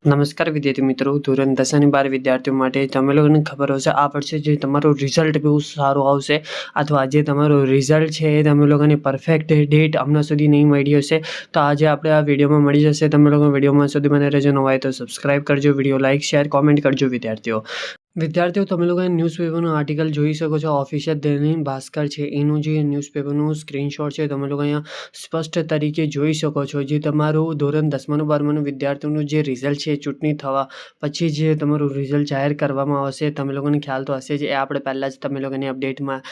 નમસ્કાર વિદ્યાર્થી મિત્રો, ધોરણ 10 અને 12 વિદ્યાર્થીઓ માટે તમે લોકોને ખબર હશે આ વર્ષે જે તમારું રિઝલ્ટ બહુ સારું આવશે અથવા જે તમારું રિઝલ્ટ છે એ તમે લોકોને પરફેક્ટ ડેટ હમણાં સુધી નહીં મળી હશે. તો આજે આપણે આ વિડીયોમાં મળી જશે. તમે લોકો વિડીયોમાં સુધી મને રહેજો. નવા હોય તો સબસ્ક્રાઈબ કરજો, વિડીયો લાઇક શેર કોમેન્ટ કરજો. વિદ્યાર્થીઓ તમે લોકો ન્યૂઝપેપરનું આર્ટિકલ જોઈ શકો છો. ઓફિશિયલ દૈનિક ભાસ્કર છે એનું જે ન્યૂઝપેપરનું સ્ક્રીનશોટ છે તમે લોકો અહીંયા સ્પષ્ટ તરીકે જોઈ શકો છો. જે તમારું ધોરણ 10માનું 12માનું વિદ્યાર્થીઓનું જે રિઝલ્ટ છે ચૂંટણી થવા પછી જે તમારું રિઝલ્ટ જાહેર કરવામાં આવશે તમે લોકોને ખ્યાલ તો હશે જ. એ આપણે પહેલાં જ તમે લોકોની અપડેટમાં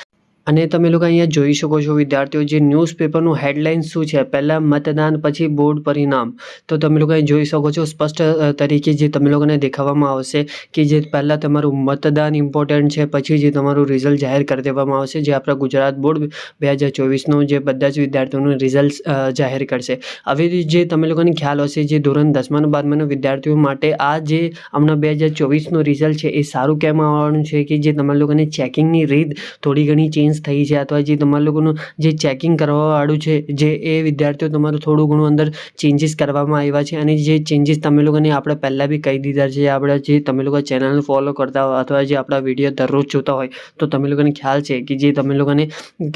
અને તમે લોકો અહીંયા જોઈ શકો છો વિદ્યાર્થીઓ જે ન્યૂઝપેપરનું હેડલાઇન શું છે. પહેલાં મતદાન પછી બોર્ડ પરિણામ. તો તમે લોકો અહીં જોઈ શકો છો સ્પષ્ટ તરીકે જે તમે લોકોને દેખાવામાં આવશે કે જે પહેલાં તમારું મતદાન ઇમ્પોર્ટન્ટ છે, પછી જે તમારું રિઝલ્ટ જાહેર કરી દેવામાં આવશે જે આપણા ગુજરાત બોર્ડ 2024નું જે બધા જ વિદ્યાર્થીઓનું રિઝલ્ટ જાહેર કરશે. હવે જે તમે લોકોને ખ્યાલ હશે જે ધોરણ 10માનું 12માનું વિદ્યાર્થીઓ માટે આ જે હમણાં 2024નું રિઝલ્ટ છે એ સારું કેમ આવવાનું છે કે જે તમારા લોકોને ચેકિંગની રીત થોડી ઘણી ચેન્જ થઈ છે અથવા જે તમારા લોકોનું જે ચેકિંગ કરવાવાળું છે જે એ વિદ્યાર્થીઓ તમારું થોડું ઘણું અંદર ચેન્જીસ કરવામાં આવ્યા છે. અને જે ચેન્જીસ તમે લોકોને આપણે પહેલાં બી કહી દીધા છે. આપણે જે તમે લોકો ચેનલ ફોલો કરતા હોય અથવા જે આપણા વિડીયો દરરોજ જોતા હોય તો તમે લોકોને ખ્યાલ છે કે જે તમે લોકોને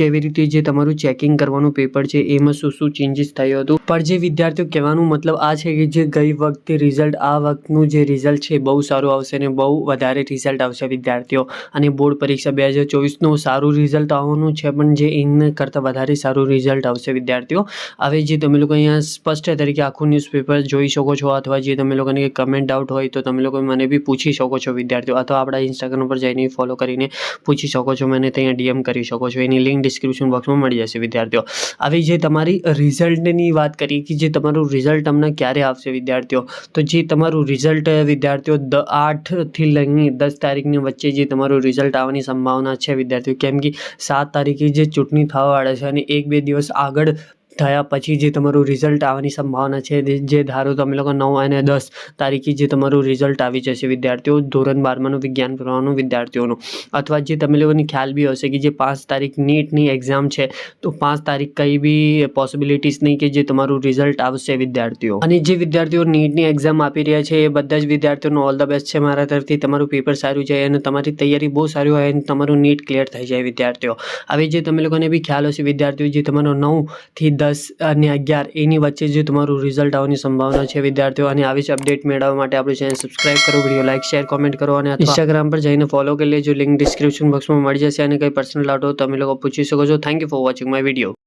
કેવી રીતે જે તમારું ચેકિંગ કરવાનું પેપર છે એમાં શું શું ચેન્જીસ થયું હતું. પણ જે વિદ્યાર્થીઓ કહેવાનું મતલબ આ છે કે જે ગઈ વખતે રિઝલ્ટ આ વખતનું જે રિઝલ્ટ છે બહુ સારું આવશે અને બહુ વધારે રિઝલ્ટ આવશે વિદ્યાર્થીઓ. અને બોર્ડ પરીક્ષા 2024નું સારું રિઝલ્ટ આવવાનું છે પણ જે એના કરતાં વધારે સારું રિઝલ્ટ આવશે વિદ્યાર્થીઓ. હવે જે તમે લોકો અહીંયા સ્પષ્ટ તરીકે આખું ન્યૂઝપેપર જોઈ શકો છો અથવા જે તમે લોકોને કમેન્ટ ડાઉટ હોય તો તમે લોકો મને બી પૂછી શકો છો વિદ્યાર્થીઓ, અથવા આપણા ઇન્સ્ટાગ્રામ પર જઈને ફોલો કરીને પૂછી શકો છો. મને ત્યાં ડીએમ કરી શકો છો. એની લિંક ડિસ્ક્રિપ્શન બોક્સમાં મળી જશે વિદ્યાર્થીઓ. હવે જે તમારી રિઝલ્ટની વાત કરીએ કે જે તમારું રિઝલ્ટ તમને ક્યારે આવશે વિદ્યાર્થીઓ, તો જે તમારું રિઝલ્ટ વિદ્યાર્થીઓ 8થી લઈને 10 તારીખની વચ્ચે જે તમારું રિઝલ્ટ આવવાની સંભાવના છે વિદ્યાર્થીઓ. કેમ કે 7 તારીખે જે ચૂંટણી થવાવાળા છે અને 1-2 દિવસ આગળ થયા પછી જે તમારું રિઝલ્ટ આવવાની સંભાવના છે. જે ધારો તમે લોકો 9 અને 10 તારીખે જે તમારું રિઝલ્ટ આવી જશે વિદ્યાર્થીઓ ધોરણ 12માનું વિજ્ઞાન પ્રવાહનું વિદ્યાર્થીઓનું. અથવા જે તમે લોકોને ખ્યાલ બી હશે કે જે 5 તારીખ નીટની એક્ઝામ છે તો 5 તારીખ કંઈ બી પોસિબિલિટીઝ નહીં કે જે તમારું રિઝલ્ટ આવશે વિદ્યાર્થીઓ. અને જે વિદ્યાર્થીઓ નીટની એક્ઝામ આપી રહ્યા છે એ બધા જ વિદ્યાર્થીઓનો ઓલ ધ બેસ્ટ છે મારા તરફથી. તમારું પેપર સારું જાય અને તમારી તૈયારી બહુ સારી હોય અને તમારું નીટ ક્લિયર થઈ જાય વિદ્યાર્થીઓ. હવે જે તમે લોકોને બી ખ્યાલ હશે વિદ્યાર્થીઓ જે તમારો 9થી 10 અને 11 એની વચ્ચે જે તમારું રિઝલ્ટ આવવાની સંભાવના છે વિદ્યાર્થીઓ. અને આવી જ અપડેટ મેળવવા માટે આપણી ચેનલ સબસ્ક્રાઇબ કરો, વિડીયો લાઇક શેર કોમેન્ટ કરો અને ઇન્સ્ટાગ્રામ પર જઈને ફોલો કરી લેજો. લિંક ડિસ્ક્રિપ્શન બોક્સમાં મળી જશે. અને કંઈ પર્સનલ ડાઉટ હોય તો તમે લોકો પૂછી શકો છો. Thank you for watching my video.